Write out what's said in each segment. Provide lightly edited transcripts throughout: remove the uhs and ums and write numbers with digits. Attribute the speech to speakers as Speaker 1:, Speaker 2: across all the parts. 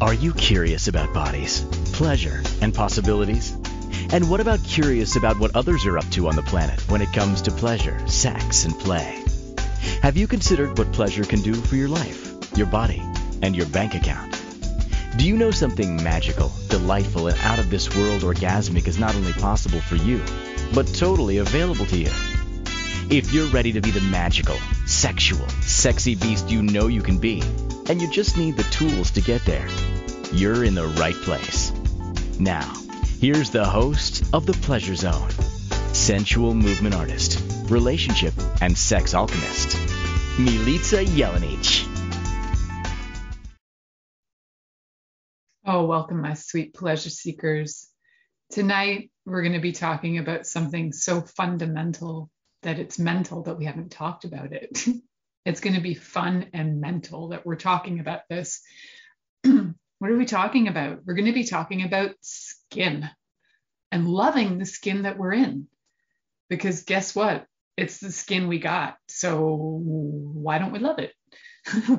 Speaker 1: Are you curious about bodies, pleasure, and possibilities? And what about curious about what others are up to on the planet when it comes to pleasure, sex, and play? Have you considered what pleasure can do for your life, your body, and your bank account? Do you know something magical, delightful, and out of this world orgasmic is not only possible for you, but totally available to you? If you're ready to be the magical, sexual, sexy beast you know you can be, and you just need the tools to get there, you're in the right place. Now, here's the host of The Pleasure Zone, sensual movement artist, relationship and sex alchemist, Milica Jelenic.
Speaker 2: Oh, welcome, my sweet pleasure seekers. Tonight, we're going to be talking about something so fundamental that it's mental that we haven't talked about it. It's going to be fun and mental that we're talking about this. What are we talking about? We're going to be talking about skin and loving the skin that we're in. Because guess what? It's the skin we got. So why don't we love it?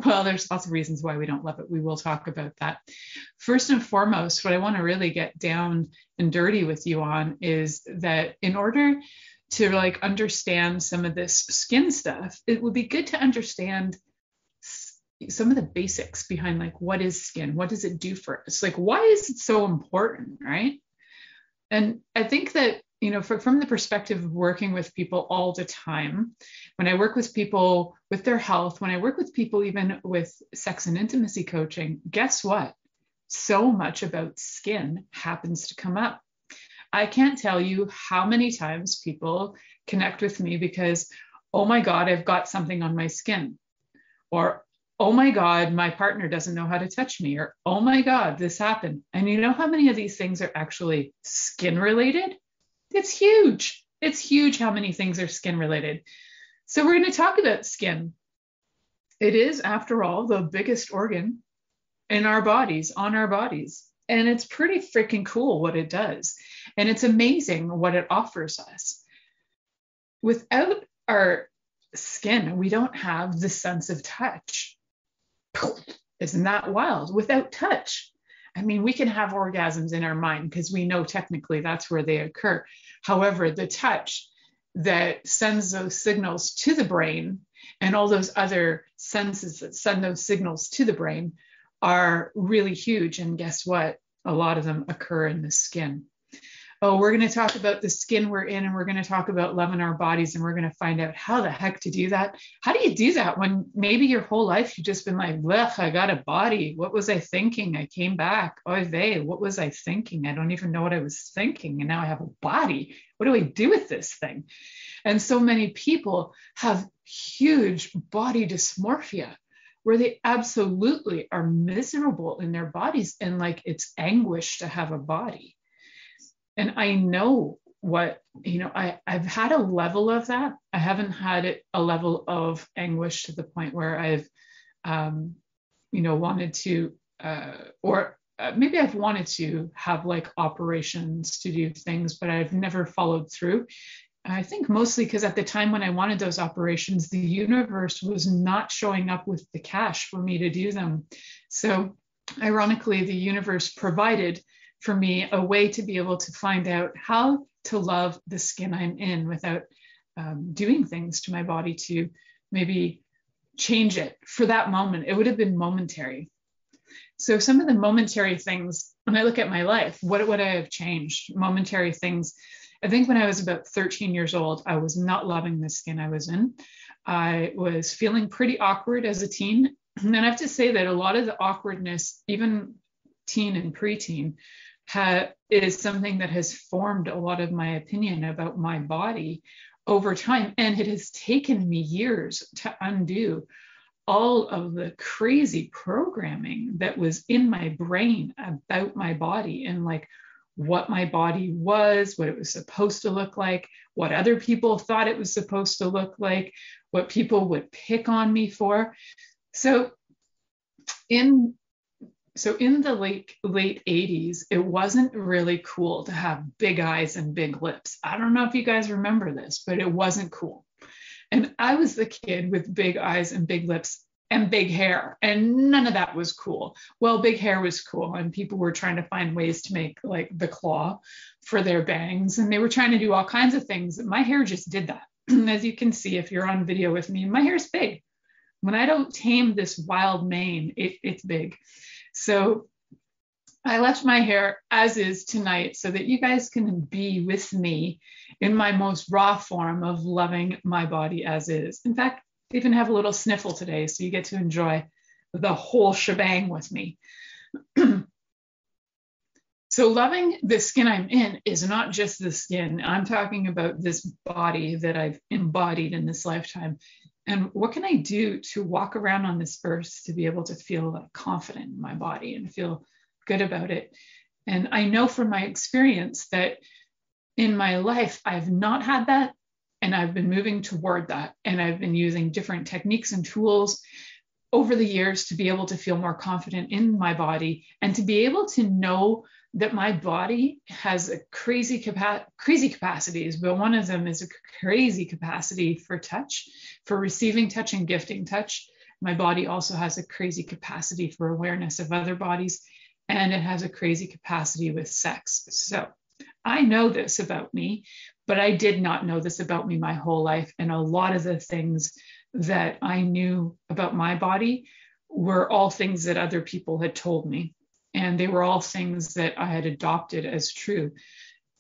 Speaker 2: Well, there's lots of reasons why we don't love it. We will talk about that. First and foremost, what I want to really get down and dirty with you on is that in order to understand some of this skin stuff, it would be good to understand some of the basics behind what is skin? What does it do for us? Why is it so important, right? And I think that, from the perspective of working with people all the time, when I work with people with their health, when I work with people even with sex and intimacy coaching, guess what? So much about skin happens to come up. I can't tell you how many times people connect with me because, oh my God, I've got something on my skin. Or, oh my God, my partner doesn't know how to touch me. Or, oh my God, this happened. And you know how many of these things are actually skin related? It's huge. It's huge how many things are skin related. So we're going to talk about skin. It is, after all, the biggest organ in our bodies, on our bodies. And it's pretty freaking cool what it does. And it's amazing what it offers us. Without our skin, we don't have the sense of touch. Isn't that wild? Without touch. I mean, we can have orgasms in our mind because we know technically that's where they occur. However, the touch that sends those signals to the brain and all those other senses that send those signals to the brain are really huge. And guess what? A lot of them occur in the skin. Oh, we're going to talk about the skin we're in, and we're going to talk about loving our bodies, and we're going to find out how the heck to do that. How do you do that when maybe your whole life you've just been like, ugh, I got a body. What was I thinking? I came back. Oy vey, what was I thinking? I don't even know what I was thinking. And now I have a body. What do I do with this thing? And so many people have huge body dysmorphia, where they absolutely are miserable in their bodies and it's anguish to have a body. And I know what, I've had a level of that. I haven't had a level of anguish to the point where I've, wanted to, maybe I've wanted to have operations to do things, but I've never followed through. I think mostly because at the time when I wanted those operations, the universe was not showing up with the cash for me to do them. So ironically, the universe provided for me a way to be able to find out how to love the skin I'm in without doing things to my body to maybe change it for that moment. It would have been momentary. So some of the momentary things, when I look at my life, what would I have changed? Momentary things. I think when I was about 13 years old, I was not loving the skin I was in. I was feeling pretty awkward as a teen. And I have to say that a lot of the awkwardness, even teen and preteen, is something that has formed a lot of my opinion about my body over time. And it has taken me years to undo all of the crazy programming that was in my brain about my body and what my body was, what it was supposed to look like, what other people thought it was supposed to look like, what people would pick on me for. So in the late 80s, it wasn't really cool to have big eyes and big lips. I don't know if you guys remember this, but it wasn't cool. And I was the kid with big eyes and big lips and big hair. And none of that was cool. Well, big hair was cool. And people were trying to find ways to make like the claw for their bangs. And they were trying to do all kinds of things. My hair just did that. As you can see, if you're on video with me, my hair's big. When I don't tame this wild mane, it's big. So I left my hair as is tonight so that you guys can be with me in my most raw form of loving my body as is. In fact, I even have a little sniffle today, so you get to enjoy the whole shebang with me. So loving the skin I'm in is not just the skin. I'm talking about this body that I've embodied in this lifetime. And what can I do to walk around on this earth to be able to feel like confident in my body and feel good about it? And I know from my experience that in my life, I've not had that. And I've been moving toward that. And I've been using different techniques and tools over the years to be able to feel more confident in my body and to be able to know that my body has a crazy capacities, but one of them is a crazy capacity for touch, for receiving touch and gifting touch. My body also has a crazy capacity for awareness of other bodies, and it has a crazy capacity with sex. So I know this about me, but I did not know this about me my whole life. And a lot of the things that I knew about my body were all things that other people had told me. And they were all things that I had adopted as true.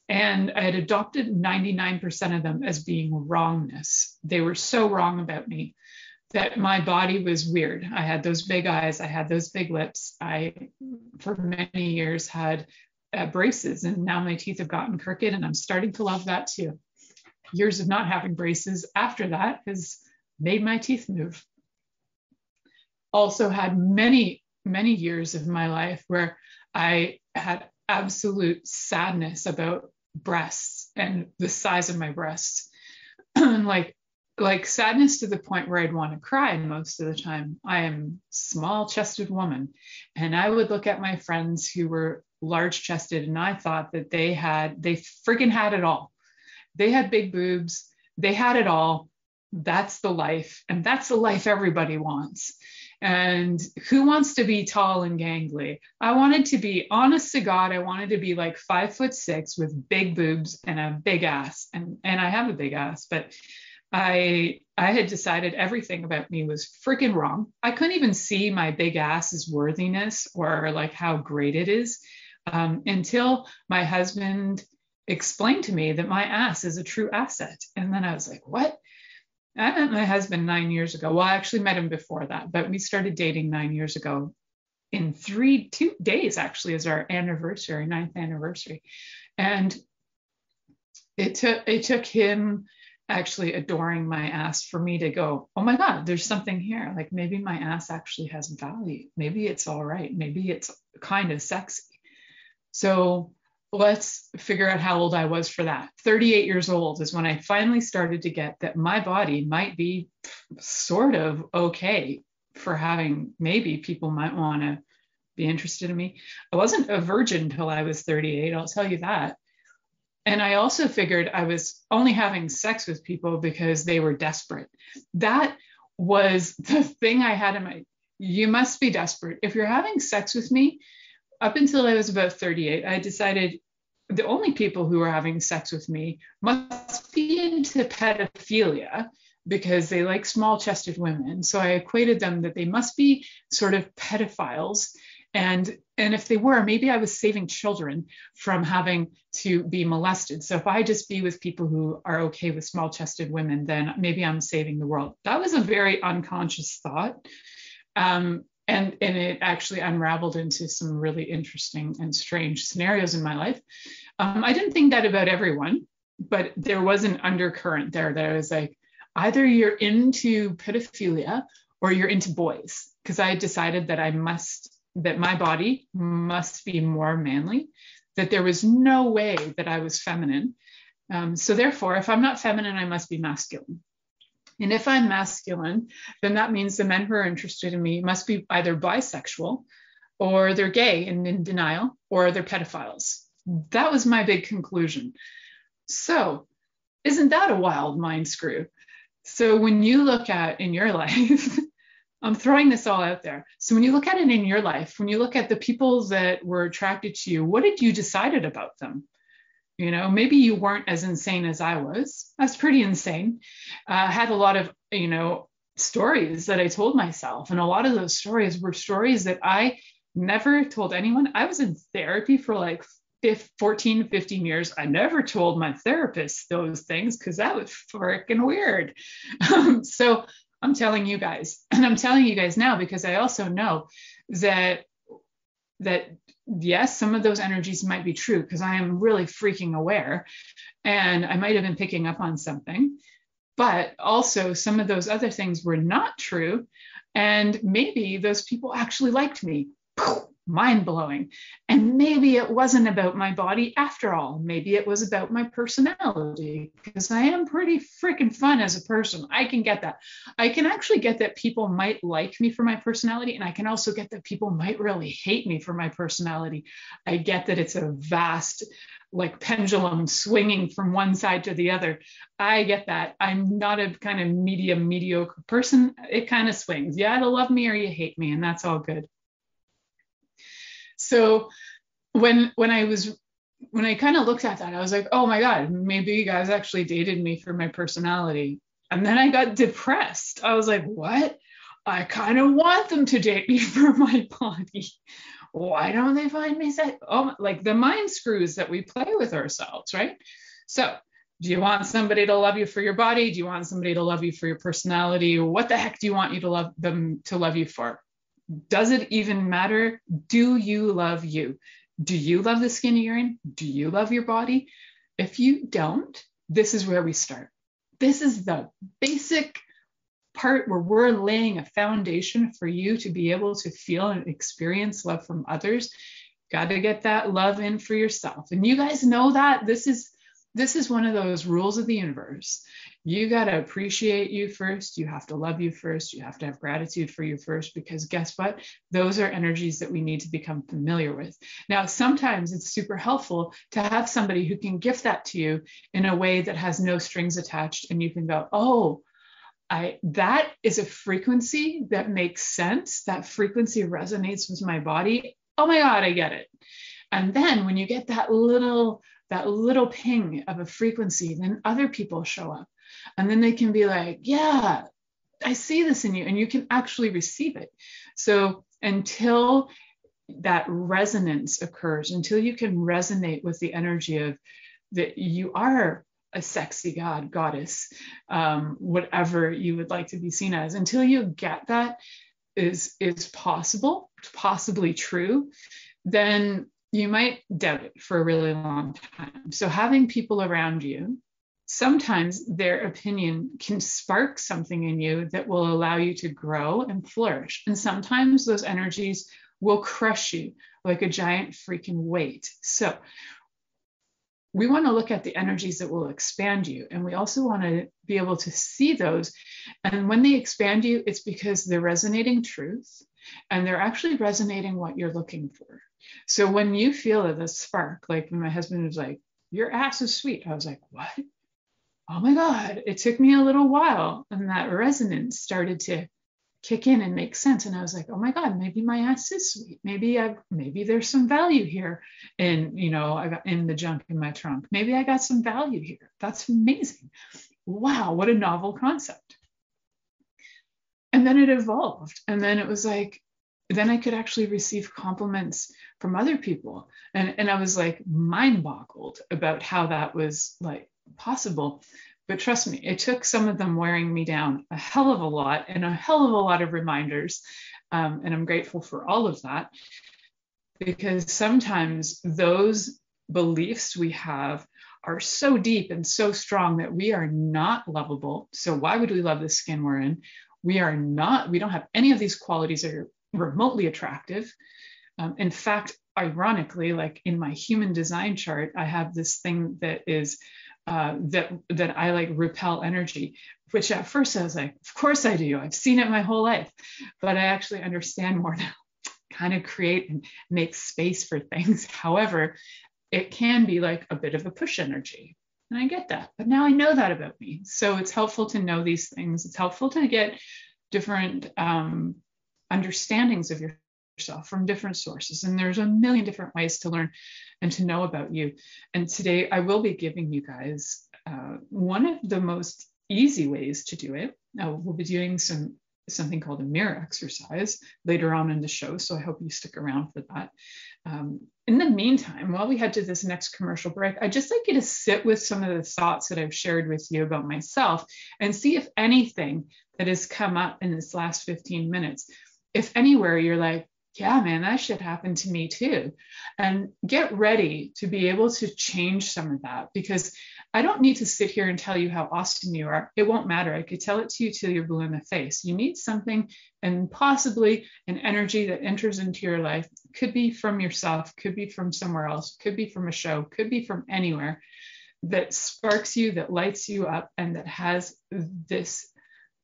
Speaker 2: And I had adopted 99% of them as being wrongness. They were so wrong about me that my body was weird. I had those big eyes. I had those big lips. I, for many years, had braces, and now my teeth have gotten crooked, and I'm starting to love that too. Years of not having braces after that has made my teeth move. Also had many years of my life where I had absolute sadness about breasts and the size of my breasts. like sadness to the point where I'd want to cry most of the time. I am small-chested woman, and I would look at my friends who were large-chested, and I thought that they freaking had it all. They had big boobs, they had it all. That's the life, and that's the life everybody wants. And who wants to be tall and gangly? I wanted to be, honest to God, I wanted to be like 5'6" with big boobs and a big ass. And I have a big ass, but I had decided everything about me was freaking wrong. I couldn't even see my big ass's worthiness or like how great it is until my husband explained to me that my ass is a true asset. And then I was like, what? I met my husband 9 years ago. Well, I actually met him before that, but we started dating 9 years ago. In 2 days, actually, is our anniversary, 9th anniversary. And it took him actually adoring my ass for me to go, oh my God, there's something here. Like maybe my ass actually has value. Maybe it's all right. Maybe it's kind of sexy. So let's figure out how old I was for that. 38 years old is when I finally started to get that my body might be sort of okay for having, maybe people might want to be interested in me. I wasn't a virgin until I was 38, I'll tell you that. And I also figured I was only having sex with people because they were desperate. That was the thing I had in my, you must be desperate. If you're having sex with me, up until I was about 38, I decided the only people who are having sex with me must be into pedophilia because they like small-chested women. So I equated them that they must be sort of pedophiles. And if they were, maybe I was saving children from having to be molested. So if I just be with people who are okay with small-chested women, then maybe I'm saving the world. That was a very unconscious thought. And it actually unraveled into some really interesting and strange scenarios in my life. I didn't think that about everyone, but there was an undercurrent there that I was like, either you're into pedophilia or you're into boys, because I decided that that my body must be more manly, that there was no way that I was feminine. So therefore, if I'm not feminine, I must be masculine. And if I'm masculine, then that means the men who are interested in me must be either bisexual or they're gay and in denial or they're pedophiles. That was my big conclusion. So isn't that a wild mind screw? So when you look at in your life, I'm throwing this all out there. So when you look at it in your life, when you look at the people that were attracted to you, what did you decided about them? You know, maybe you weren't as insane as I was. I was pretty insane. I had a lot of, stories that I told myself. And a lot of those stories were stories that I never told anyone. I was in therapy for like 14, 15 years. I never told my therapist those things because that was freaking weird. So I'm telling you guys, and I'm telling you guys now because I also know that yes, some of those energies might be true because I am really freaking aware and I might have been picking up on something, but also some of those other things were not true. And maybe those people actually liked me. Mind blowing. And maybe it wasn't about my body after all. Maybe it was about my personality because I am pretty freaking fun as a person. I can get that. I can actually get that people might like me for my personality. And I can also get that people might really hate me for my personality. I get that it's a vast, like pendulum swinging from one side to the other. I get that. I'm not a kind of mediocre person. It kind of swings. You either love me or you hate me, and that's all good. So when I kind of looked at that, I was like, oh my God, maybe you guys actually dated me for my personality. And then I got depressed. I was like, what? I kind of want them to date me for my body. Why don't they find me sex? Oh, like the mind screws that we play with ourselves, right? So do you want somebody to love you for your body? Do you want somebody to love you for your personality? What the heck do you want you to love them to love you for? Does it even matter? Do you love you? Do you love the skin you're in? Do you love your body? If you don't, this is where we start. This is the basic part where we're laying a foundation for you to be able to feel and experience love from others. Got to get that love in for yourself. And you guys know that this is one of those rules of the universe. You got to appreciate you first. You have to love you first. You have to have gratitude for you first, because guess what? Those are energies that we need to become familiar with. Now, sometimes it's super helpful to have somebody who can gift that to you in a way that has no strings attached. And you can go, oh, that is a frequency that makes sense. That frequency resonates with my body. Oh my God, I get it. And then when you get that little ping of a frequency, then other people show up. And then they can be like, yeah, I see this in you, and you can actually receive it. So until that resonance occurs, until you can resonate with the energy of that you are a sexy goddess, whatever you would like to be seen as, until you get that is possible, possibly true, then you might doubt it for a really long time. So having people around you, sometimes their opinion can spark something in you that will allow you to grow and flourish. And sometimes those energies will crush you like a giant freaking weight. So we want to look at the energies that will expand you. And we also want to be able to see those. And when they expand you, it's because they're resonating truth and they're actually resonating what you're looking for. So when you feel the spark, like when my husband was like, your ass is sweet, I was like, what? Oh my God, it took me a little while. And that resonance started to kick in and make sense. And I was like, oh my God, maybe my ass is sweet. Maybe there's some value here. And, I got in the junk in my trunk. Maybe I got some value here. That's amazing. Wow, what a novel concept. And then it evolved. And then it was like, then I could actually receive compliments from other people. And I was like mind boggled about how that was like possible. But trust me, it took some of them wearing me down a hell of a lot and a hell of a lot of reminders. And I'm grateful for all of that, because sometimes those beliefs we have are so deep and so strong that we are not lovable. So why would we love the skin we're in? We don't have any of these qualities that are remotely attractive. In fact, ironically, like in my human design chart, I have this thing that is that I like repel energy, which at first I was like, of course I do. I've seen it my whole life, but I actually understand more now, kind of create and make space for things. However, it can be like a bit of a push energy. And I get that, but now I know that about me. So it's helpful to know these things. It's helpful to get different understandings of yourself from different sources. And there's a million different ways to learn and to know about you. And today I will be giving you guys one of the most easy ways to do it. Now, we'll be doing something called a mirror exercise later on in the show, so I hope you stick around for that. In the meantime, while we head to this next commercial break, I'd just like you to sit with some of the thoughts that I've shared with you about myself and see if anything that has come up in this last 15 minutes, if anywhere you're like, yeah, man, that shit happened to me too. And get ready to be able to change some of that, because I don't need to sit here and tell you how awesome you are. It won't matter. I could tell it to you till you're blue in the face. You need something, and possibly an energy that enters into your life. Could be from yourself, could be from somewhere else, could be from a show, could be from anywhere, that sparks you, that lights you up, and that has this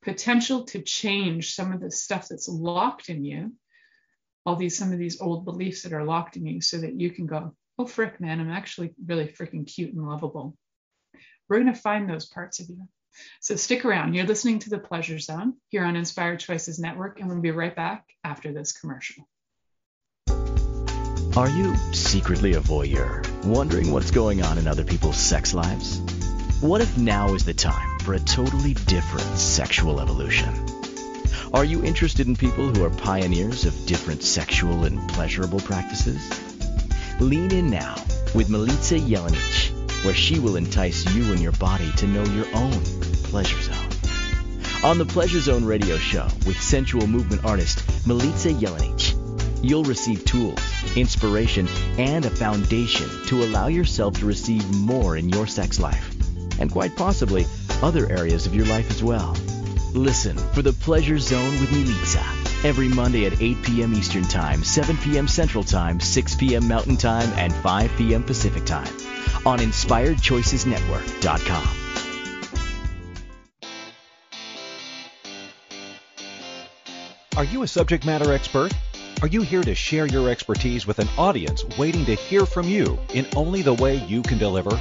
Speaker 2: potential to change some of the stuff that's locked in you. Some of these old beliefs that are locked in you, so that you can go, oh, frick, man, I'm actually really freaking cute and lovable. We're going to find those parts of you. So stick around. You're listening to The Pleasure Zone here on Inspired Choices Network, and we'll be right back after this commercial.
Speaker 1: Are you secretly a voyeur, wondering what's going on in other people's sex lives? What if now is the time for a totally different sexual evolution? Are you interested in people who are pioneers of different sexual and pleasurable practices? Lean in now with Milica Jelenic, where she will entice you and your body to know your own pleasure zone. On the Pleasure Zone radio show with sensual movement artist Milica Jelenic, you'll receive tools, inspiration, and a foundation to allow yourself to receive more in your sex life, and quite possibly other areas of your life as well. Listen for The Pleasure Zone with Milica every Monday at 8 p.m. Eastern Time, 7 p.m. Central Time, 6 p.m. Mountain Time, and 5 p.m. Pacific Time on InspiredChoicesNetwork.com.
Speaker 3: Are you a subject matter expert? Are you here to share your expertise with an audience waiting to hear from you in only the way you can deliver?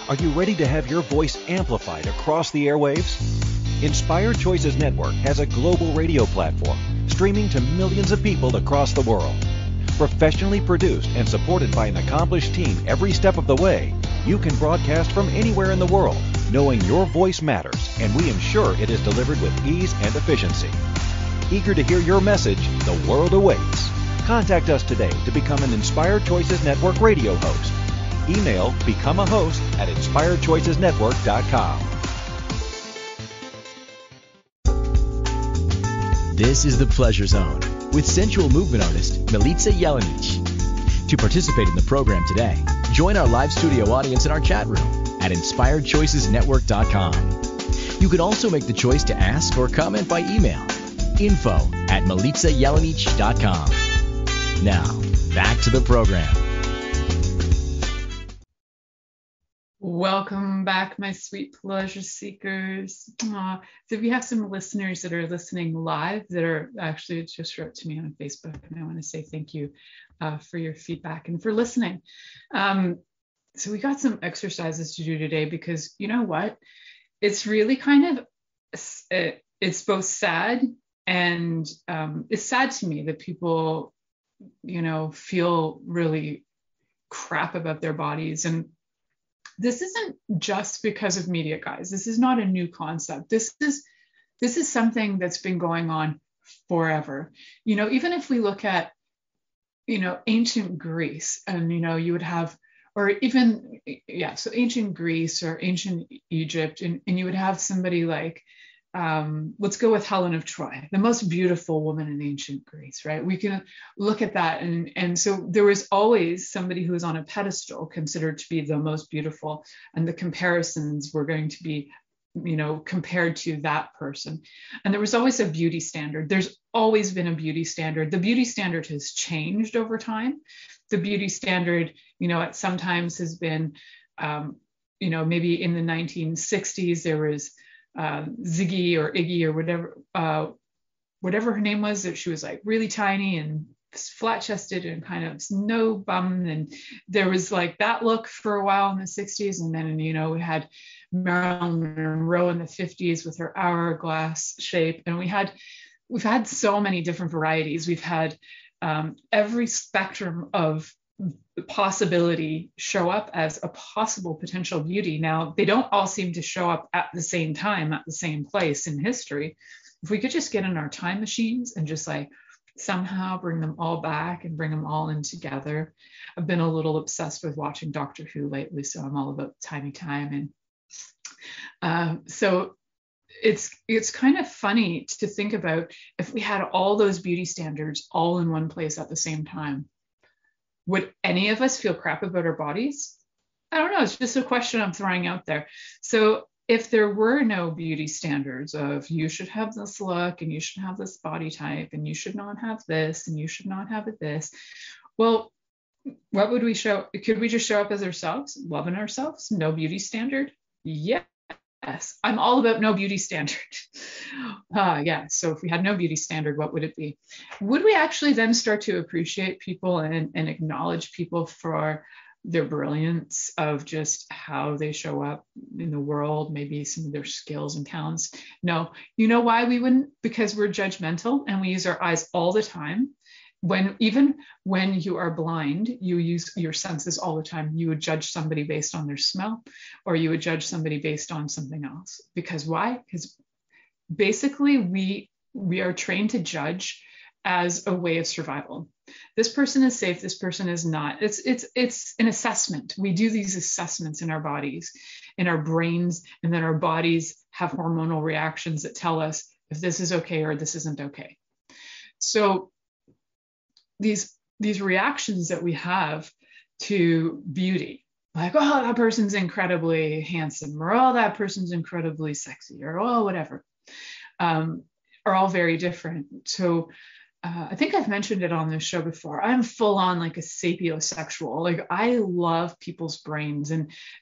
Speaker 3: Are you ready to have your voice amplified across the airwaves? Inspired Choices Network has a global radio platform streaming to millions of people across the world. Professionally produced and supported by an accomplished team every step of the way, you can broadcast from anywhere in the world, knowing your voice matters, and we ensure it is delivered with ease and efficiency. Eager to hear your message, the world awaits. Contact us today to become an Inspired Choices Network radio host. Email becomeahost@inspiredchoicesnetwork.com.
Speaker 1: This is The Pleasure Zone with sensual movement artist Milica Jelenic. To participate in the program today, join our live studio audience in our chat room at InspiredChoicesNetwork.com. You can also make the choice to ask or comment by email, info@MilicaJelenic.com. Now, back to the program.
Speaker 2: Welcome back, my sweet pleasure seekers. So we have some listeners that are listening live that are actually just wrote to me on Facebook, and I want to say thank you for your feedback and for listening. So we got some exercises to do today, because you know what? It's really kind of, it's both sad and it's sad to me that people, feel really crap about their bodies. And this isn't just because of media, guys. This is not a new concept. This is something that's been going on forever. Even if we look at, ancient Greece, and, you would have, or even, so ancient Greece or ancient Egypt, and you would have somebody like, let's go with Helen of Troy, the most beautiful woman in ancient Greece, right? We can look at that. And so there was always somebody who was on a pedestal considered to be the most beautiful, and the comparisons were going to be, compared to that person. And there was always a beauty standard. There's always been a beauty standard. The beauty standard has changed over time. The beauty standard, at sometimes has been, maybe in the 1960s, there was Ziggy or Iggy or whatever her name was, that she was like really tiny and flat chested and kind of no bum. And there was like that look for a while in the 60s. And then, we had Marilyn Monroe in the 50s with her hourglass shape. And we've had so many different varieties. We've had every spectrum of possibility show up as a possible potential beauty. Now, they don't all seem to show up at the same time, at the same place in history. If we could just get in our time machines and just like somehow bring them all back and bring them all in together. I've been a little obsessed with watching Doctor Who lately, so I'm all about timey time. And so it's kind of funny to think about if we had all those beauty standards all in one place at the same time. Would any of us feel crap about our bodies? I don't know. It's just a question I'm throwing out there. So if there were no beauty standards of you should have this look and you should have this body type and you should not have this and you should not have this, well, what would we show? Could we just show up as ourselves, loving ourselves? No beauty standard? Yes. I'm all about no beauty standard. Yeah. So if we had no beauty standard, what would it be? Would we actually then start to appreciate people and acknowledge people for their brilliance of just how they show up in the world, maybe some of their skills and talents? No. You know why we wouldn't? Because we're judgmental and we use our eyes all the time. Even when you are blind, you use your senses all the time. You would judge somebody based on their smell, or you would judge somebody based on something else. Because why? Because basically we are trained to judge as a way of survival. This person is safe, this person is not. It's an assessment. We do these assessments in our bodies, in our brains, and then our bodies have hormonal reactions that tell us if this is okay or this isn't okay. So these reactions that we have to beauty, like, oh, that person's incredibly handsome, or oh, that person's incredibly sexy, or oh, whatever, are all very different. So I think I've mentioned it on this show before. I'm full on like a sapiosexual. Like I love people's brains,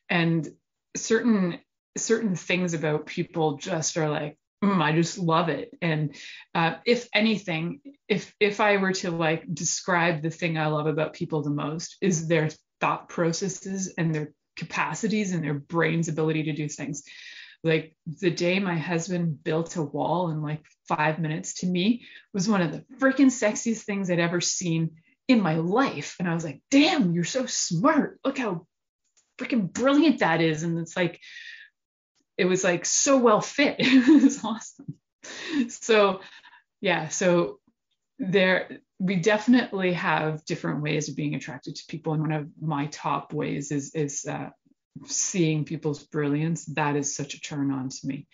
Speaker 2: and certain things about people just are like, I just love it. And if anything, if I were to like describe the thing I love about people the most is their thought processes and their capacities and their brain's ability to do things. Like the day my husband built a wall in like 5 minutes, to me was one of the freaking sexiest things I'd ever seen in my life. And I was like, damn, you're so smart. Look how freaking brilliant that is. And it's like, it was like so well fit. It was awesome. So yeah, so we definitely have different ways of being attracted to people. And one of my top ways is seeing people's brilliance. That is such a turn on to me.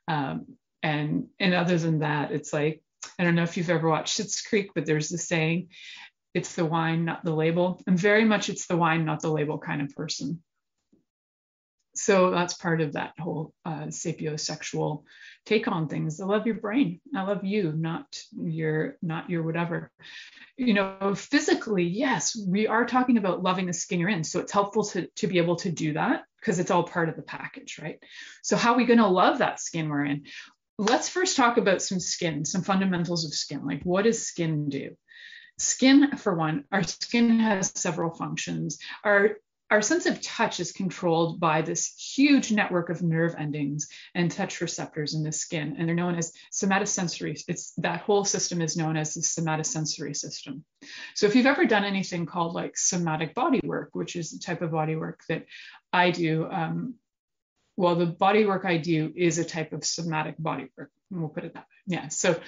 Speaker 2: And other than that, it's like, I don't know if you've ever watched Schitt's Creek, but there's the saying, it's the wine, not the label. I'm very much it's the wine, not the label kind of person. So that's part of that whole sapiosexual take on things. I love your brain. I love you, not your whatever. Physically, yes, we are talking about loving the skin you're in. So it's helpful to be able to do that because it's all part of the package, right? So how are we going to love that skin we're in? Let's first talk about some fundamentals of skin. Like, what does skin do? Skin, for one, our skin has several functions. Our sense of touch is controlled by this huge network of nerve endings and touch receptors in the skin, and they're known as somatosensory. That whole system is known as the somatosensory system. So if you've ever done anything called like somatic body work, which is the type of body work that I do, the body work I do is a type of somatic body work. We'll put it that way. Yeah. So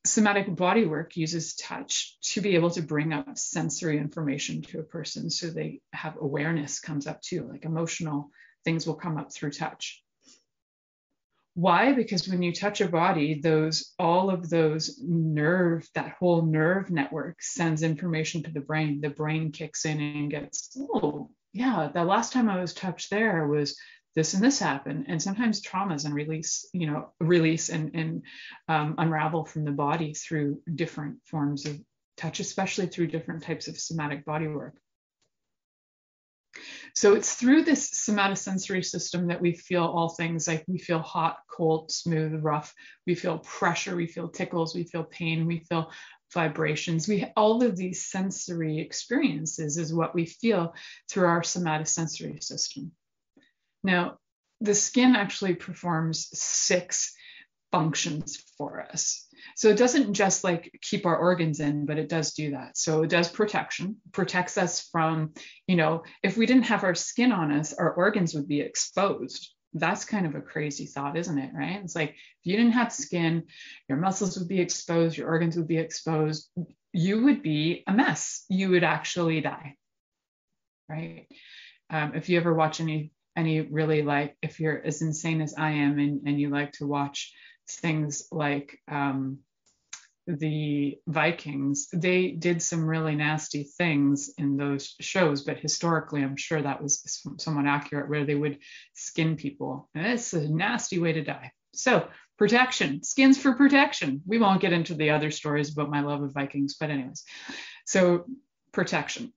Speaker 2: somatic body work uses touch to be able to bring up sensory information to a person so they have awareness comes up too, like emotional things will come up through touch. Why? Because when you touch a body, all of those that whole nerve network sends information to the brain. The brain kicks in and gets, oh yeah, the last time I was touched there was this and this happened. And sometimes traumas and release and unravel from the body through different forms of touch, especially through different types of somatic body work. So it's through this somatosensory system that we feel all things, like we feel hot, cold, smooth, rough, we feel pressure, we feel tickles, we feel pain, we feel vibrations. All of these sensory experiences is what we feel through our somatosensory system. Now, the skin actually performs 6 functions for us. So it doesn't just like keep our organs in, but it does do that. So it does protection, protects us from, if we didn't have our skin on us, our organs would be exposed. That's kind of a crazy thought, isn't it? Right? It's like, if you didn't have skin, your muscles would be exposed, your organs would be exposed, you would be a mess. You would actually die, right? If you ever watch any really, like, if you're as insane as I am and you like to watch things like the Vikings, they did some really nasty things in those shows, but historically, I'm sure that was somewhat accurate, where they would skin people. And it's a nasty way to die. So protection, skins for protection. We won't get into the other stories about my love of Vikings, but anyways, so protection.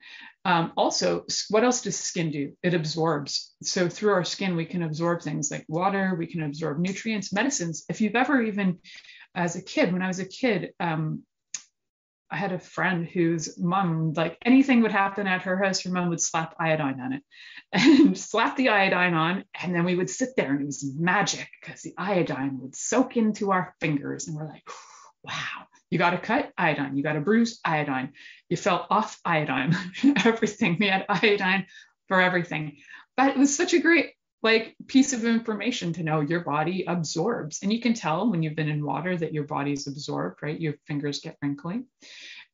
Speaker 2: Also, what else does skin do? It absorbs. So through our skin, we can absorb things like water, we can absorb nutrients, medicines. If you've ever even, as a kid, when I was a kid, I had a friend whose mom, like anything would happen at her house, her mom would slap iodine on it and slap the iodine on. And then we would sit there and it was magic because the iodine would soak into our fingers. And we're like, wow, you got a cut, iodine. You got a bruise, iodine. You fell off, iodine. Everything. We had iodine for everything. But it was such a great piece of information to know your body absorbs. And you can tell when you've been in water that your body's absorbed, right? Your fingers get wrinkly.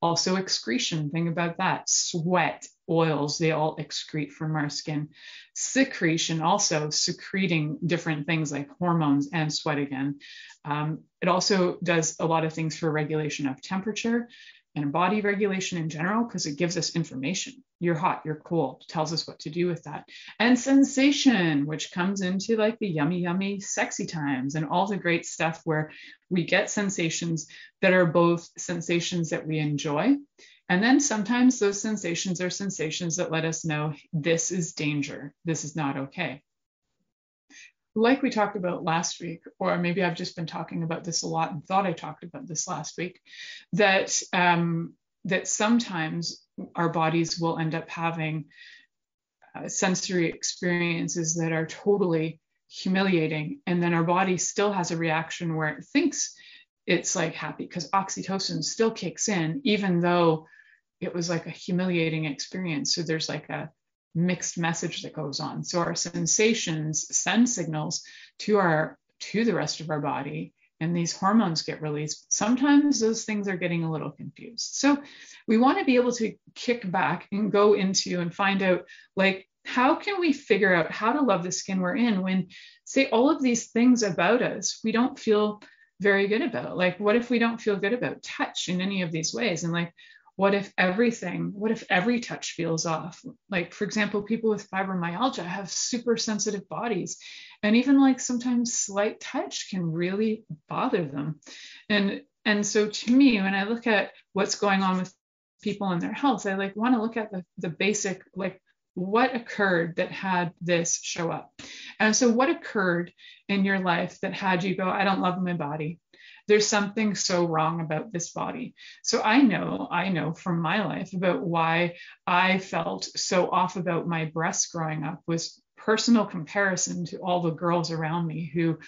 Speaker 2: Also excretion, think about that. Sweat, oils, they all excrete from our skin. Secretion, also secreting different things like hormones and sweat again. It also does a lot of things for regulation of temperature and body regulation in general, because it gives us information. You're hot, you're cold, tells us what to do with that. And sensation, which comes into like the yummy, yummy, sexy times and all the great stuff where we get sensations that are both sensations that we enjoy. And then sometimes those sensations are sensations that let us know this is danger, this is not okay. Like we talked about last week, or maybe I've just been talking about this a lot and thought I talked about this last week, that sometimes our bodies will end up having sensory experiences that are totally humiliating. And then our body still has a reaction where it thinks it's like happy because oxytocin still kicks in, even though it was like a humiliating experience. So there's like a mixed message that goes on. So our sensations send signals to the rest of our body, and these hormones get released. Sometimes those things are getting a little confused. So we want to be able to kick back and go into and find out, like, how can we figure out how to love the skin we're in when, say, all of these things about us we don't feel very good about? Like, what if we don't feel good about touch in any of these ways? And like, what if every touch feels off? Like, for example, people with fibromyalgia have super sensitive bodies, and even like sometimes slight touch can really bother them. And so to me, when I look at what's going on with people and their health, I like want to look at the basic, like, what occurred that had this show up. And so what occurred in your life that had you go, I don't love my body. There's something so wrong about this body. So I know from my life about why I felt so off about my breasts growing up was personal comparison to all the girls around me who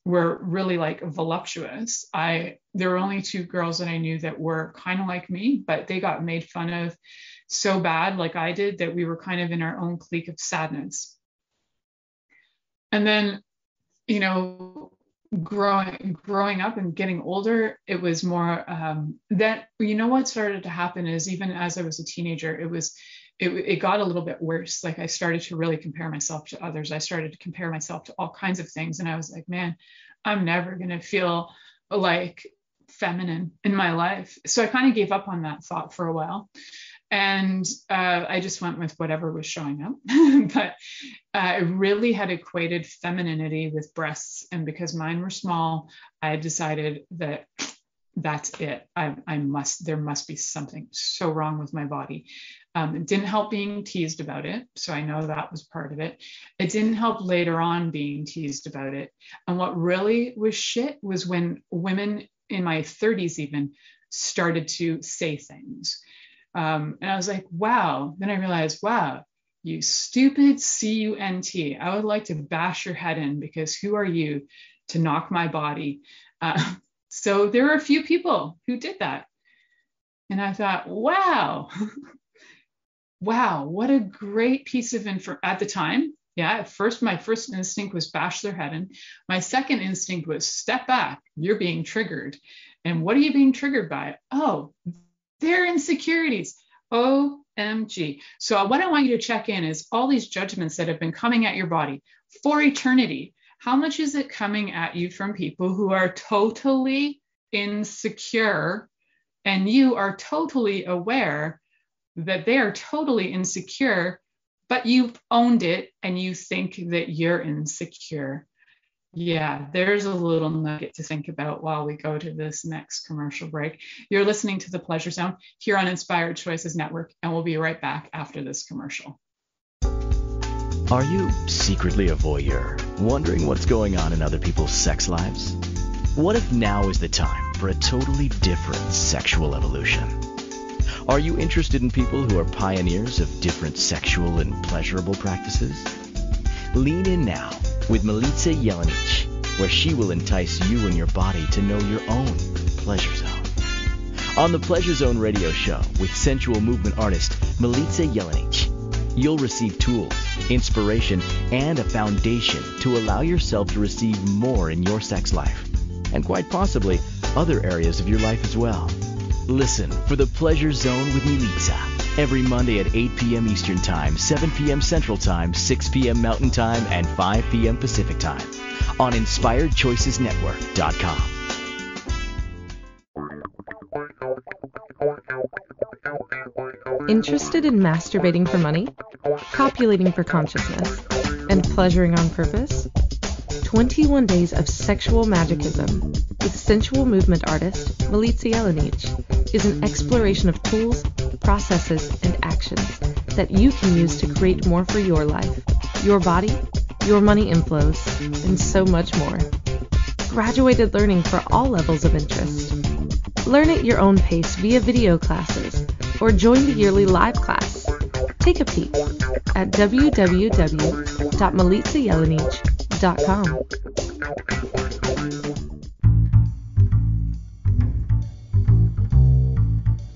Speaker 2: were really like voluptuous. There were only 2 girls that I knew that were kind of like me, but they got made fun of so bad, like I did, that we were kind of in our own clique of sadness. And then, growing up and getting older, it was more that, what started to happen is, even as I was a teenager, it got a little bit worse. Like, I started to really compare myself to others. I started to compare myself to all kinds of things. And I was like, man, I'm never going to feel like feminine in my life. So I kind of gave up on that thought for a while. And I just went with whatever was showing up. But I really had equated femininity with breasts. And because mine were small, I decided that that's it. There must be something so wrong with my body. It didn't help being teased about it. So I know that was part of it. It didn't help later on being teased about it. And what really was shit was when women in my 30s even started to say things. And I was like, wow. Then I realized, wow, you stupid cunt. I would like to bash your head in, because who are you to knock my body? So there were a few people who did that. And I thought, wow, wow, what a great piece of info at the time. Yeah, at first, my first instinct was bash their head in. My second instinct was step back. You're being triggered. And what are you being triggered by? Oh, their insecurities. OMG. So what I want you to check in is all these judgments that have been coming at your body for eternity. How much is it coming at you from people who are totally insecure, and you are totally aware that they are totally insecure, but you've owned it and you think that you're insecure? Yeah, there's a little nugget to think about while we go to this next commercial break. You're listening to The Pleasure Zone here on Inspired Choices Network, and we'll be right back after this commercial.
Speaker 1: Are you secretly a voyeur, wondering what's going on in other people's sex lives? What if now is the time for a totally different sexual evolution? Are you interested in people who are pioneers of different sexual and pleasurable practices? Lean in now with Milica Jelenic, where she will entice you and your body to know your own pleasure zone. On the Pleasure Zone radio show with sensual movement artist Milica Jelenic, you'll receive tools, inspiration, and a foundation to allow yourself to receive more in your sex life, and quite possibly other areas of your life as well. Listen for the Pleasure Zone with Milica every Monday at 8 p.m. Eastern Time, 7 p.m. Central Time, 6 p.m. Mountain Time, and 5 p.m. Pacific Time on InspiredChoicesNetwork.com.
Speaker 4: Interested in masturbating for money, copulating for consciousness, and pleasuring on purpose? 21 Days of Sexual Magicism with sensual movement artist Milica Jelenic is an exploration of tools, processes, and actions that you can use to create more for your life, your body, your money inflows, and so much more. Graduated learning for all levels of interest. Learn at your own pace via video classes or join the yearly live class. Take a peek at www.milicajelenic.com.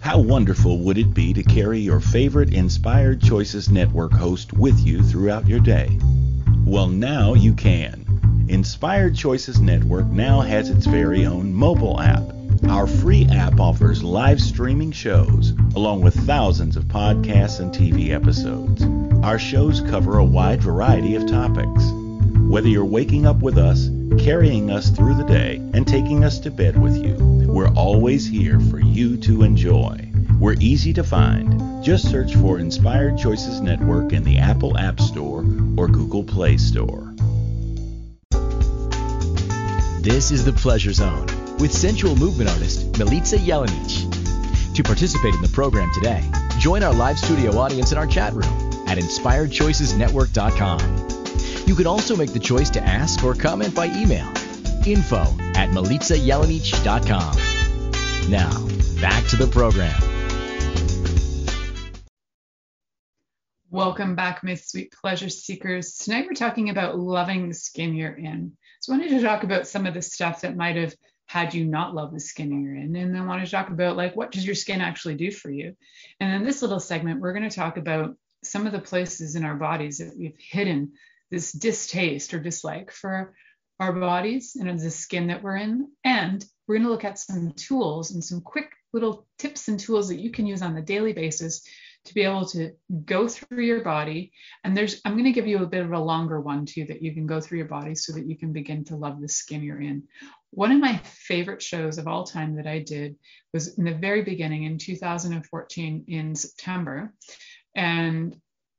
Speaker 5: How wonderful would it be to carry your favorite Inspired Choices Network host with you throughout your day? Well, now you can. Inspired Choices Network now has its very own mobile app. Our free app offers live streaming shows, along with thousands of podcasts and TV episodes. Our shows cover a wide variety of topics. Whether you're waking up with us, carrying us through the day, and taking us to bed with you, we're always here for you to enjoy. We're easy to find. Just search for Inspired Choices Network in the Apple App Store or Google Play Store.
Speaker 1: This is The Pleasure Zone with sensual movement artist Milica Jelenic. To participate in the program today, join our live studio audience in our chat room at InspiredChoicesNetwork.com. You can also make the choice to ask or comment by email, info@MilicaJelenic.com. Now, back to the program.
Speaker 2: Welcome back, my sweet pleasure seekers. Tonight we're talking about loving the skin you're in. So I wanted to talk about some of the stuff that might have had you not love the skin you're in. And then I want to talk about, like, what does your skin actually do for you? And in this little segment, we're going to talk about some of the places in our bodies that we've hidden this distaste or dislike for our bodies and the skin that we're in. And we're going to look at some tools and some quick little tips and tools that you can use on a daily basis to be able to go through your body. And I'm going to give you a bit of a longer one too, that you can go through your body so that you can begin to love the skin you're in. One of my favorite shows of all time that I did was in the very beginning in 2014 in September. And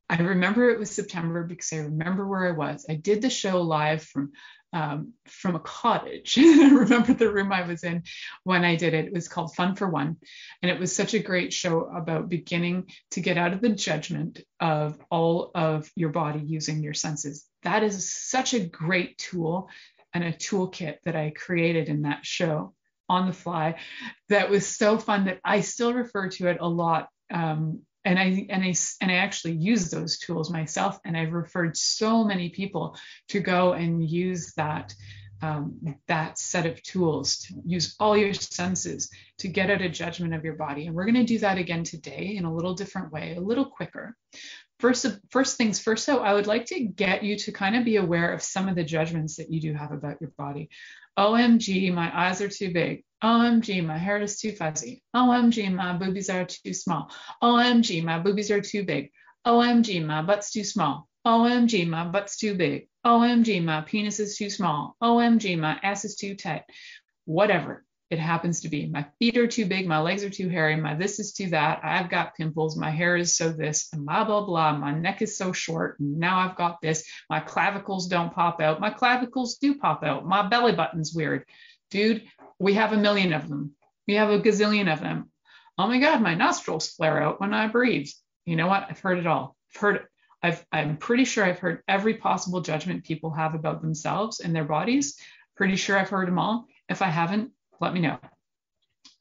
Speaker 2: I remember it was September because I remember where I was. I did the show live from a cottage. I remember the room I was in when I did it. It was called Fun for One. And it was such a great show about beginning to get out of the judgment of all of your body using your senses. That is such a great tool and a toolkit that I created in that show. on the fly that was so fun that I still refer to it a lot. And I actually use those tools myself, and I've referred so many people to go and use that set of tools, to use all your senses to get at a judgment of your body. And we're going to do that again today in a little different way, a little quicker. First things first, though, I would like to get you to kind of be aware of some of the judgments that you do have about your body. OMG, my eyes are too big. OMG, my hair is too fuzzy. OMG, my boobies are too small. OMG, my boobies are too big. OMG, my butt's too small. OMG, my butt's too big. OMG, my penis is too small. OMG, my ass is too tight. Whatever it happens to be. My feet are too big. My legs are too hairy. My this is too that. I've got pimples. My hair is so this and blah, blah, blah. My neck is so short. And now I've got this. My clavicles don't pop out. My clavicles do pop out. My belly button's weird. Dude, we have a million of them. We have a gazillion of them. Oh my God, my nostrils flare out when I breathe. You know what? I've heard it all. I'm pretty sure I've heard every possible judgment people have about themselves and their bodies. Pretty sure I've heard them all. If I haven't, let me know.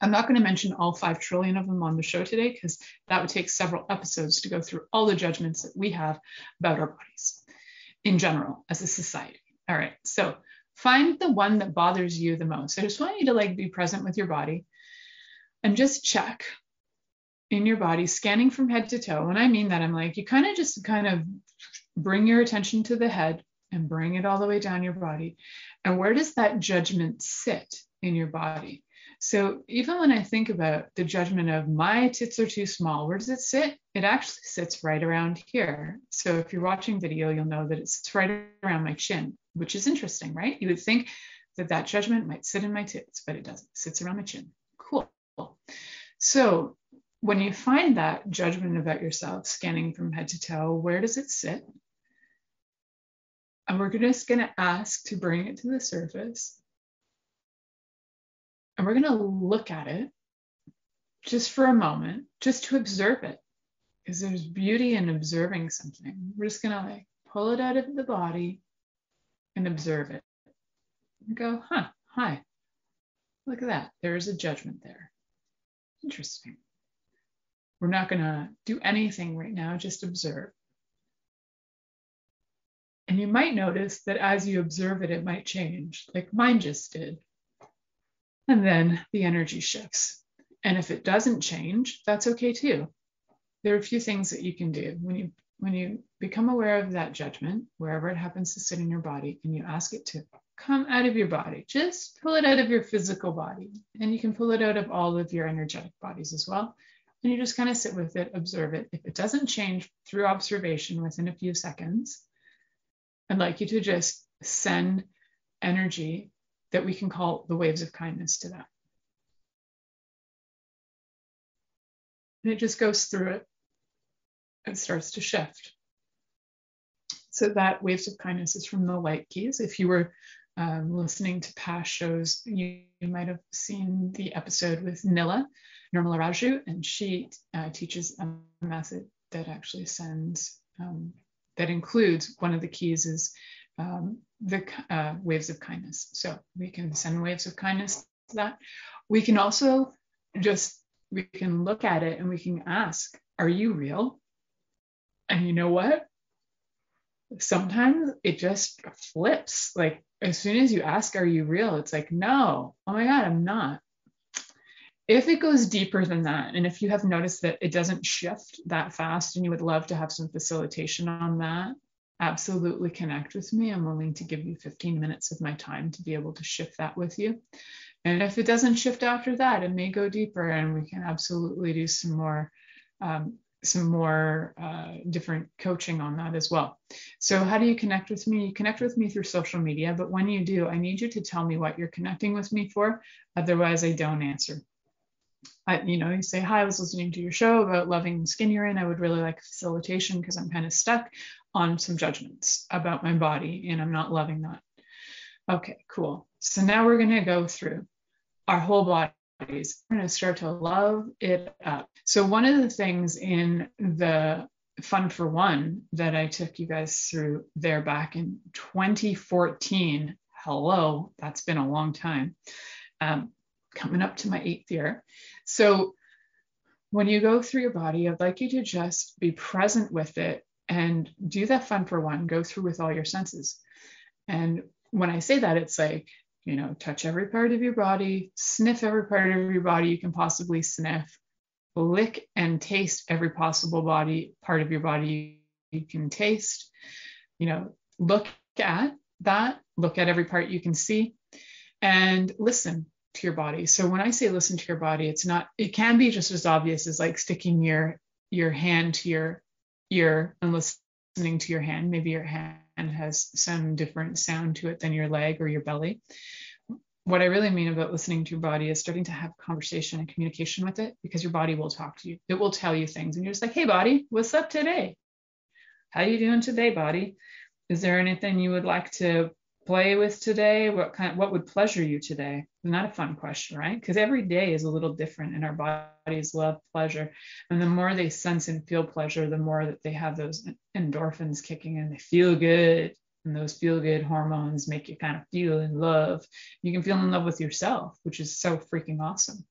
Speaker 2: I'm not going to mention all 5 trillion of them on the show today, because that would take several episodes to go through all the judgments that we have about our bodies in general as a society. All right. So find the one that bothers you the most. I just want you to be present with your body and just check in your body, scanning from head to toe. When I mean that, I'm like, you kind of bring your attention to the head and bring it all the way down your body. And where does that judgment sit in your body? So even when I think about the judgment of my tits are too small, where does it sit? It actually sits right around here. So if you're watching video, you'll know that it sits right around my chin, which is interesting, right? You would think that judgment might sit in my tits, but it doesn't. It sits around my chin. Cool. So when you find that judgment about yourself, scanning from head to toe, where does it sit? And we're just going to ask to bring it to the surface. And we're going to look at it just for a moment, just to observe it, because there's beauty in observing something. We're just going to pull it out of the body and observe it. And go, hi, look at that. There's a judgment there. Interesting. We're not going to do anything right now, just observe. And you might notice that as you observe it, it might change, like mine just did. And then the energy shifts. And if it doesn't change, that's okay too. There are a few things that you can do. When you become aware of that judgment, wherever it happens to sit in your body, and you ask it to come out of your body, just pull it out of your physical body. And you can pull it out of all of your energetic bodies as well. And you just kind of sit with it, observe it. If it doesn't change through observation within a few seconds, I'd like you to just send energy that we can call the waves of kindness to that. And it just goes through it and starts to shift. So that waves of kindness is from the light keys. If you were listening to past shows, you might have seen the episode with Nirmala Raju, and she teaches a method that actually sends, that includes one of the keys is the waves of kindness. So we can send waves of kindness to that. We can also we can look at it and we can ask, are you real? And you know what? Sometimes it just flips. Like as soon as you ask, are you real? It's like, no, oh my God, I'm not. If it goes deeper than that, and if you have noticed that it doesn't shift that fast and you would love to have some facilitation on that, absolutely connect with me. I'm willing to give you 15 minutes of my time to be able to shift that with you. And if it doesn't shift after that, it may go deeper, and we can absolutely do some more different coaching on that as well. So how do you connect with me? You connect with me through social media, but when you do, I need you to tell me what you're connecting with me for. Otherwise, I don't answer. You say, hi, I was listening to your show about loving the skin you're in. I would really like facilitation because I'm kind of stuck on some judgments about my body and I'm not loving that. Okay, cool. So now we're going to go through our whole bodies. We're going to start to love it up. So one of the things in the Fun for One that I took you guys through there back in 2014, hello, that's been a long time, coming up to my 8th year. So when you go through your body, I'd like you to just be present with it and do that fun for one, go through with all your senses. And when I say that, it's like, touch every part of your body, sniff every part of your body you can possibly sniff, lick and taste every possible part of your body you can taste, look at that, look at every part you can see, and listen to your body. So when I say listen to your body, it can be just as obvious as like sticking your hand to your ear and listening to your hand. Maybe your hand has some different sound to it than your leg or your belly. What I really mean about listening to your body is starting to have conversation and communication with it, because your body will talk to you. It will tell you things, and you're just like, hey, body, what's up today? How you doing today, body? Is there anything you would like to play with today? What would pleasure you today? Not a fun question, right? Because every day is a little different, and our bodies love pleasure. And the more they sense and feel pleasure, the more that they have those endorphins kicking in. They feel good. And those feel good hormones make you kind of feel in love. You can feel in love with yourself, which is so freaking awesome.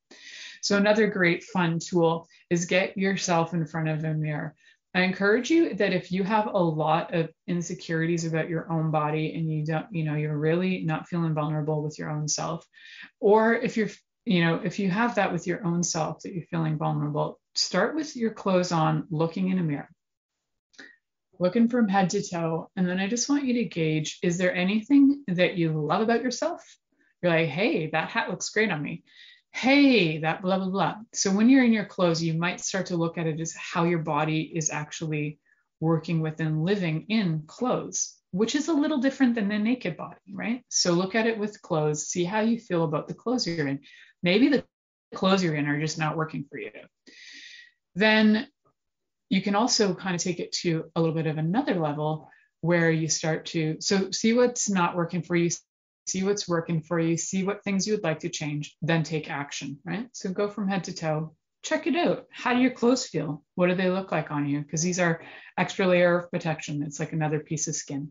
Speaker 2: So another great fun tool is get yourself in front of a mirror. I encourage you that if you have a lot of insecurities about your own body and you're really not feeling vulnerable with your own self, or if you have that with your own self that you're feeling vulnerable, start with your clothes on, looking in a mirror, looking from head to toe. And then I just want you to gauge, is there anything that you love about yourself? You're like, hey, that hat looks great on me. Hey, that blah, blah, blah. So when you're in your clothes, you might start to look at it as how your body is actually working with and living in clothes, which is a little different than the naked body, right? So look at it with clothes, see how you feel about the clothes you're in. Maybe the clothes you're in are just not working for you. Then you can also kind of take it to a little bit of another level where you start to, see what's not working for you, see what's working for you, see what things you would like to change, then take action, right? So go from head to toe, check it out. How do your clothes feel? What do they look like on you? Because these are extra layer of protection. It's like another piece of skin.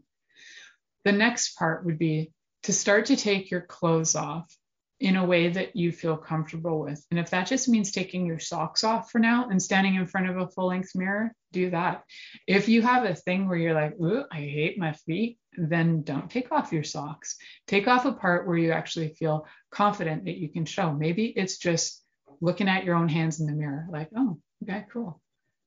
Speaker 2: The next part would be to start to take your clothes off in a way that you feel comfortable with. And if that just means taking your socks off for now and standing in front of a full-length mirror, do that. If you have a thing where you're like, ooh, I hate my feet, then don't take off your socks. Take off a part where you actually feel confident that you can show. Maybe it's just looking at your own hands in the mirror, like, oh, okay, cool.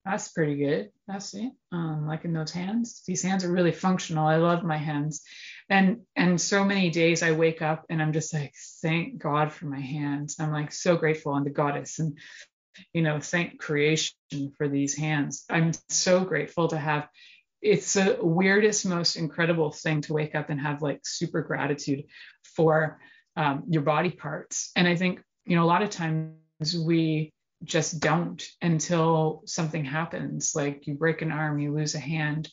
Speaker 2: That's pretty good. That's it. Liking those hands. These hands are really functional. I love my hands. And so many days I wake up and I'm just like, thank God for my hands. I'm like so grateful. I'm the goddess, and thank creation for these hands. I'm so grateful to have. It's the weirdest, most incredible thing to wake up and have like super gratitude for your body parts. And I think a lot of times we just don't until something happens, like you break an arm, you lose a hand,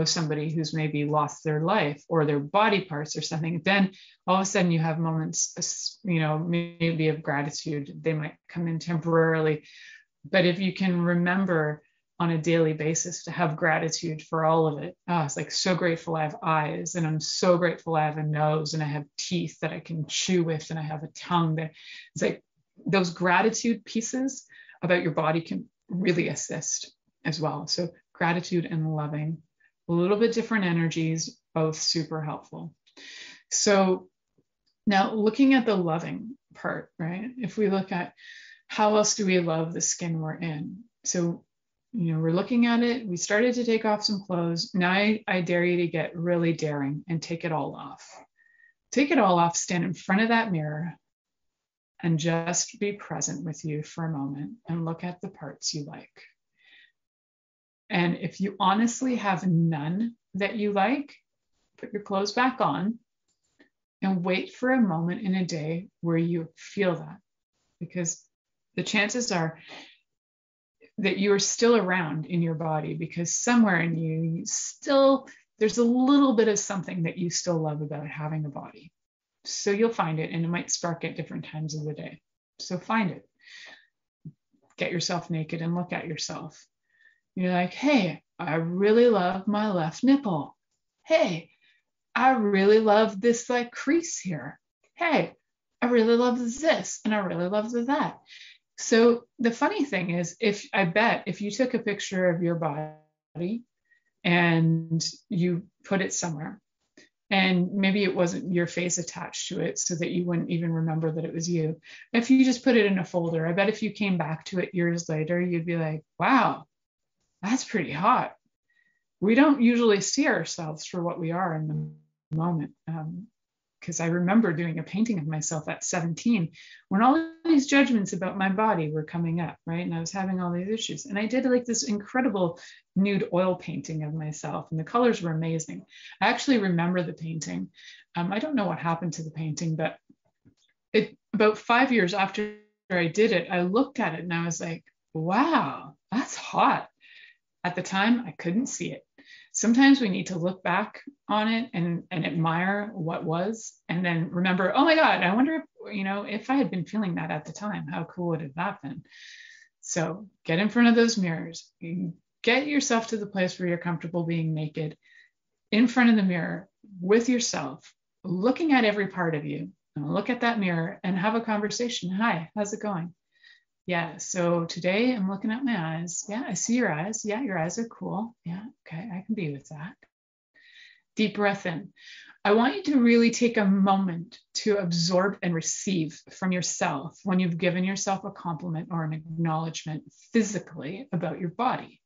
Speaker 2: somebody who's maybe lost their life or their body parts or something. Then all of a sudden you have moments, maybe of gratitude. They might come in temporarily, but if you can remember on a daily basis to have gratitude for all of it. It's like so grateful I have eyes, and I'm so grateful I have a nose, and I have teeth that I can chew with, and I have a tongue that it's like those gratitude pieces about your body can really assist as well. So gratitude and loving, a little bit different energies, both super helpful. So now looking at the loving part, right? If we look at how else do we love the skin we're in? So, we're looking at it. We started to take off some clothes. Now I dare you to get really daring and take it all off. Take it all off, stand in front of that mirror, and just be present with you for a moment and look at the parts you like. And if you honestly have none that you like, put your clothes back on and wait for a moment in a day where you feel that, because the chances are that you are still around in your body, because somewhere in you there's a little bit of something that you still love about having a body. So you'll find it, and it might spark at different times of the day. So find it. Get yourself naked and look at yourself. You're like, hey, I really love my left nipple. Hey, I really love this like crease here. Hey, I really love this and I really love that. So the funny thing is, if you took a picture of your body and you put it somewhere, and maybe it wasn't your face attached to it so that you wouldn't even remember that it was you. If you just put it in a folder, I bet if you came back to it years later, you'd be like, wow, that's pretty hot. We don't usually see ourselves for what we are in the moment. Because I remember doing a painting of myself at 17 when all these judgments about my body were coming up, right? And I was having all these issues. And I did like this incredible nude oil painting of myself, and the colors were amazing. I actually remember the painting. I don't know what happened to the painting, but about 5 years after I did it, I looked at it and I was like, wow, that's hot. At the time, I couldn't see it. Sometimes we need to look back on it and admire what was, and then remember, oh my God, I wonder if I had been feeling that at the time, how cool would it have been? So get in front of those mirrors, get yourself to the place where you're comfortable being naked in front of the mirror with yourself, looking at every part of you, and look at that mirror and have a conversation. Hi, how's it going? Yeah, so today I'm looking at my eyes. Yeah, I see your eyes. Yeah, your eyes are cool. Yeah, okay, I can be with that. Deep breath in. I want you to really take a moment to absorb and receive from yourself when you've given yourself a compliment or an acknowledgement physically about your body.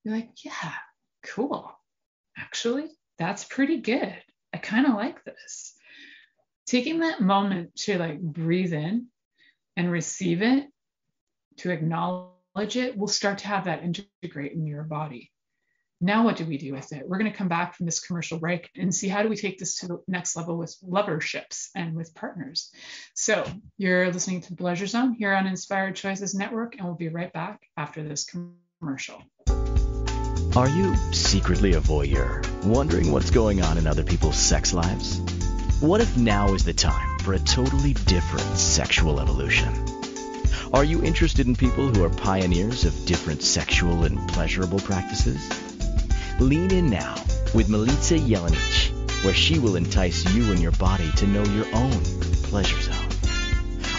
Speaker 2: You're like, yeah, cool. Actually, that's pretty good. I kind of like this. Taking that moment to like breathe in and receive it, to acknowledge it, we'll start to have that integrate in your body. Now, what do we do with it? We're going to come back from this commercial break and see how do we take this to the next level with loverships and with partners. So you're listening to the Pleasure Zone here on Inspired Choices Network, and we'll be right back after this commercial.
Speaker 1: Are you secretly a voyeur, wondering what's going on in other people's sex lives? What if now is the time for a totally different sexual evolution? Are you interested in people who are pioneers of different sexual and pleasurable practices? Lean in now with Milica Jelenic, where she will entice you and your body to know your own pleasure zone.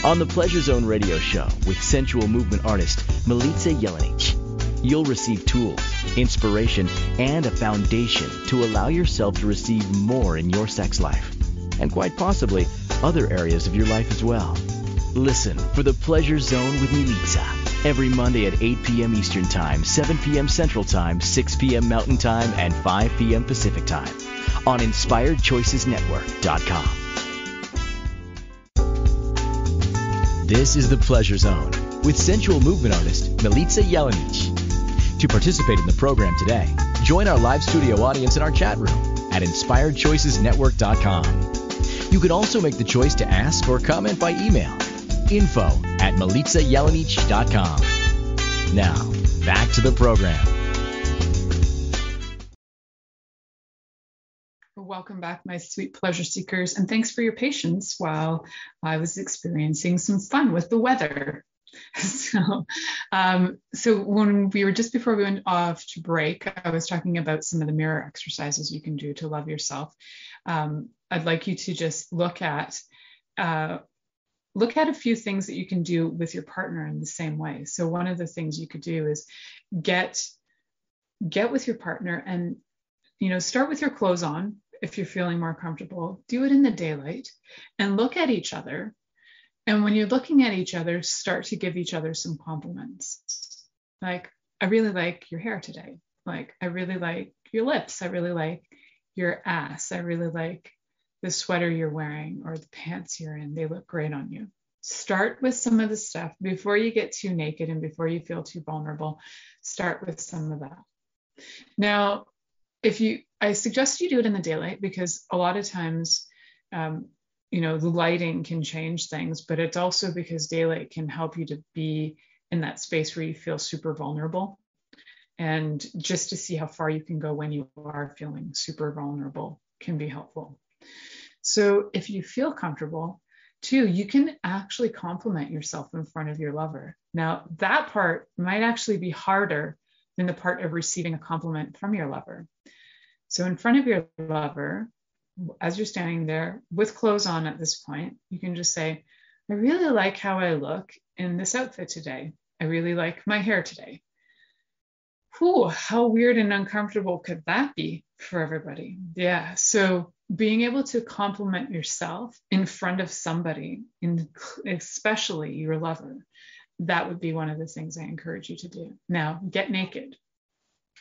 Speaker 1: On the Pleasure Zone radio show with sensual movement artist Milica Jelenic, you'll receive tools, inspiration, and a foundation to allow yourself to receive more in your sex life, and quite possibly other areas of your life as well. Listen for the Pleasure Zone with Milica every Monday at 8 p.m. Eastern Time, 7 p.m. Central Time, 6 p.m. Mountain Time, and 5 p.m. Pacific Time on InspiredChoicesNetwork.com. This is the Pleasure Zone with sensual movement artist Milica Jelenic. To participate in the program today, join our live studio audience in our chat room at InspiredChoicesNetwork.com. You can also make the choice to ask or comment by email. info@MilicaJelenic.com. Now, back to the program.
Speaker 2: Welcome back, my sweet pleasure seekers, and thanks for your patience while I was experiencing some fun with the weather. So when we were just before we went off to break, I was talking about some of the mirror exercises you can do to love yourself. I'd like you to just look at a few things that you can do with your partner in the same way. So one of the things you could do is get with your partner and, start with your clothes on. If you're feeling more comfortable, do it in the daylight and look at each other. And when you're looking at each other, start to give each other some compliments. Like, I really like your hair today. Like, I really like your lips. I really like your ass. I really like the sweater you're wearing or the pants you're in. They look great on you. Start with some of the stuff before you get too naked and before you feel too vulnerable. Start with some of that. Now, I suggest you do it in the daylight because a lot of times, the lighting can change things, but it's also because daylight can help you to be in that space where you feel super vulnerable, and just to see how far you can go when you are feeling super vulnerable can be helpful. So if you feel comfortable too, you can actually compliment yourself in front of your lover. Now, that part might actually be harder than the part of receiving a compliment from your lover. So in front of your lover, as you're standing there with clothes on at this point, you can just say, I really like how I look in this outfit today. I really like my hair today. Whew, how weird and uncomfortable could that be for everybody? Yeah. So being able to compliment yourself in front of somebody, especially your lover, that would be one of the things I encourage you to do. Now, get naked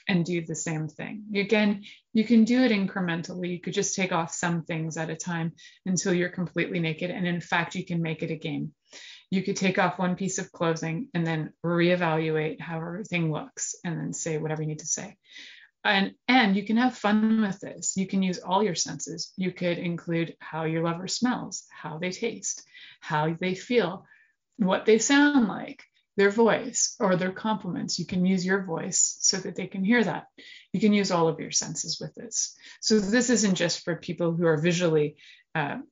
Speaker 2: and do the same thing. Again, you can do it incrementally. You could just take off some things at a time until you're completely naked. And in fact, you can make it a game. You could take off one piece of clothing and then reevaluate how everything looks and then say whatever you need to say. And you can have fun with this. You can use all your senses. You could include how your lover smells, how they taste, how they feel, what they sound like, their voice or their compliments. You can use your voice so that they can hear that. You can use all of your senses with this. So this isn't just for people who are visually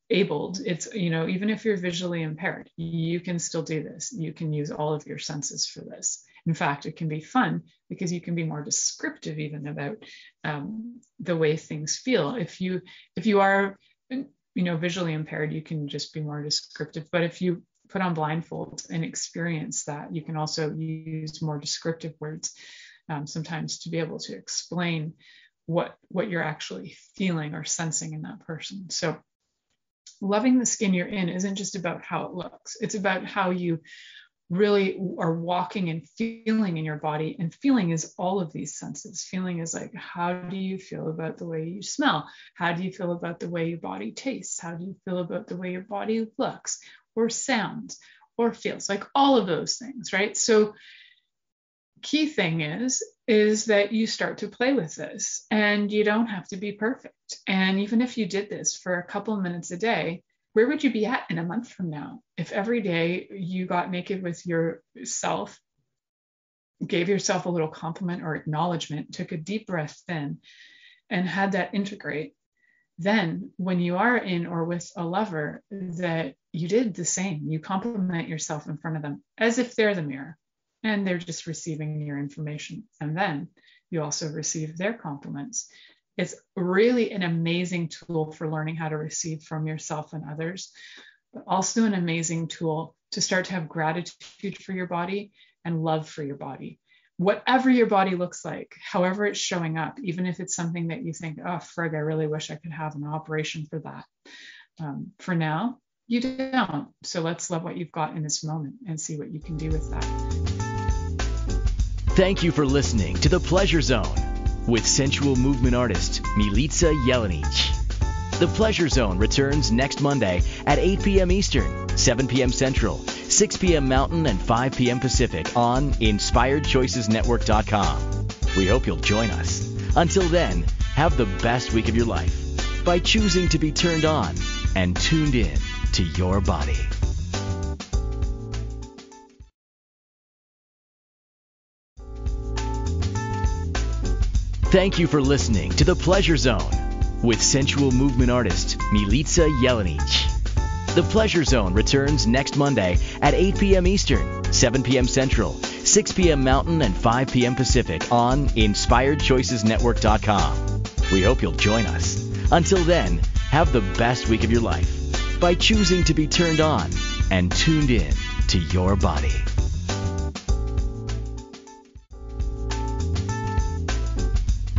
Speaker 2: abled. It's, even if you're visually impaired, you can still do this. You can use all of your senses for this. In fact, it can be fun because you can be more descriptive even about the way things feel. If you are, visually impaired, you can just be more descriptive. But if you put on blindfolds and experience that, you can also use more descriptive words sometimes to be able to explain what you're actually feeling or sensing in that person. So loving the skin you're in isn't just about how it looks. It's about how you really are walking and feeling in your body. And feeling is all of these senses. Feeling is like, how do you feel about the way you smell? How do you feel about the way your body tastes? How do you feel about the way your body looks or sounds or feels? Like all of those things, right? So key thing is that you start to play with this, and you don't have to be perfect. And even if you did this for a couple of minutes a day, where would you be at in a month from now if every day you got naked with yourself, gave yourself a little compliment or acknowledgement, took a deep breath in, and had that integrate? Then when you are in or with a lover, that you did the same. You compliment yourself in front of them as if they're the mirror and they're just receiving your information. And then you also receive their compliments. It's really an amazing tool for learning how to receive from yourself and others, but also an amazing tool to start to have gratitude for your body and love for your body. Whatever your body looks like, however it's showing up, even if it's something that you think, oh, frig, I really wish I could have an operation for that. For now, you don't. So let's love what you've got in this moment and see what you can do with that.
Speaker 1: Thank you for listening to The Pleasure Zone with sensual movement artist Milica Jelenic. The Pleasure Zone returns next Monday at 8 p.m. Eastern, 7 p.m. Central, 6 p.m. Mountain, and 5 p.m. Pacific on InspiredChoicesNetwork.com. We hope you'll join us. Until then, have the best week of your life by choosing to be turned on and tuned in to your body. Thank you for listening to The Pleasure Zone with sensual movement artist Milica Jelenic. The Pleasure Zone returns next Monday at 8 p.m. Eastern, 7 p.m. Central, 6 p.m. Mountain, and 5 p.m. Pacific on InspiredChoicesNetwork.com. We hope you'll join us. Until then, have the best week of your life by choosing to be turned on and tuned in to your body.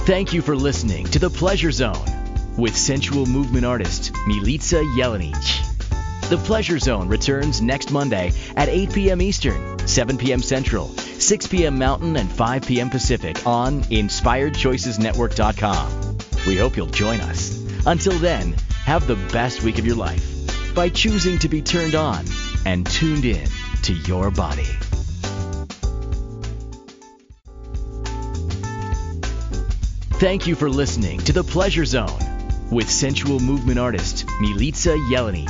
Speaker 1: Thank you for listening to The Pleasure Zone with sensual movement artist Milica Jelenic. The Pleasure Zone returns next Monday at 8 p.m. Eastern, 7 p.m. Central, 6 p.m. Mountain, and 5 p.m. Pacific on InspiredChoicesNetwork.com. We hope you'll join us. Until then, have the best week of your life by choosing to be turned on and tuned in to your body. Thank you for listening to The Pleasure Zone with sensual movement artist Milica Jelenic.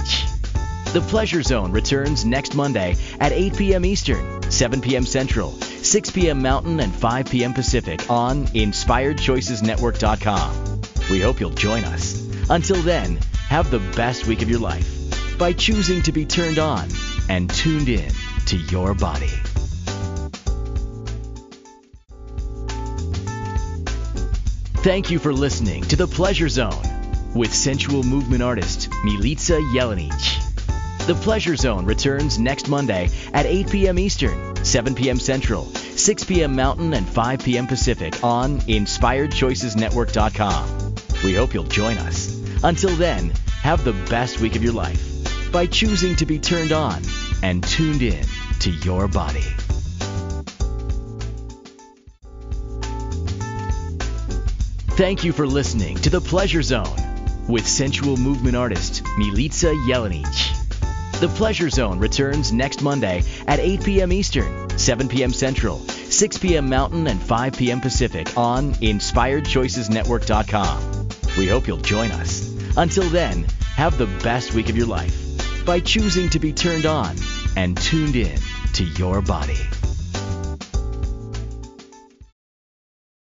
Speaker 1: The Pleasure Zone returns next Monday at 8 p.m. Eastern, 7 p.m. Central, 6 p.m. Mountain, and 5 p.m. Pacific on InspiredChoicesNetwork.com. We hope you'll join us. Until then, have the best week of your life by choosing to be turned on and tuned in to your body. Thank you for listening to The Pleasure Zone with sensual movement artist Milica Jelenic. The Pleasure Zone returns next Monday at 8 p.m. Eastern, 7 p.m. Central, 6 p.m. Mountain, and 5 p.m. Pacific on InspiredChoicesNetwork.com. We hope you'll join us. Until then, have the best week of your life by choosing to be turned on and tuned in to your body. Thank you for listening to The Pleasure Zone with sensual movement artist Milica Jelenic. The Pleasure Zone returns next Monday at 8 p.m. Eastern, 7 p.m. Central, 6 p.m. Mountain, and 5 p.m. Pacific on InspiredChoicesNetwork.com. We hope you'll join us. Until then, have the best week of your life by choosing to be turned on and tuned in to your body.